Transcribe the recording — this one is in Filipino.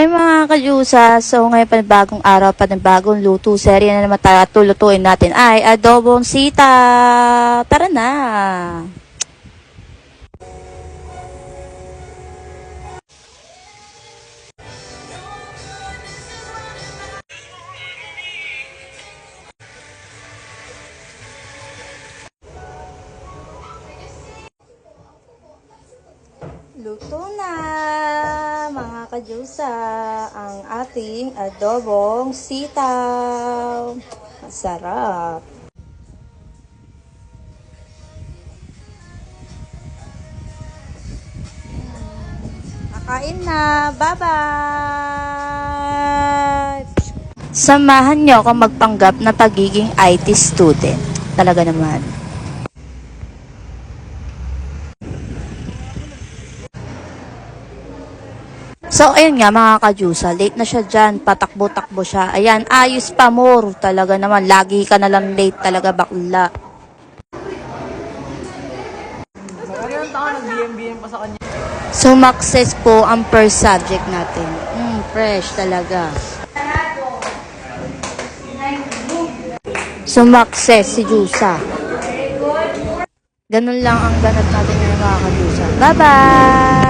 Ay mga kadyusa, so ngayon panibagong araw, panibagong luto, serye na naman tayo at lulutuin natin ay adobong sitaw. Tara na! Luto na mga kadyusa ang ating adobong sitaw. Masarap! Kakain na! Bye-bye! Samahan niyo ako magpanggap na pagiging IT student. Talaga naman. So, ayun nga mga kadyusa, late na siya dyan, patakbo-takbo siya. Ayan, ayos pa more. Talaga naman, lagi ka na lang late talaga bakla. Ilang taon nag-BM pa sa kanya? Sumakses po ang first subject natin. Fresh talaga. Sumakses si Jusa. Ganun lang ang ganap natin ngayon mga kadyusa. Bye-bye!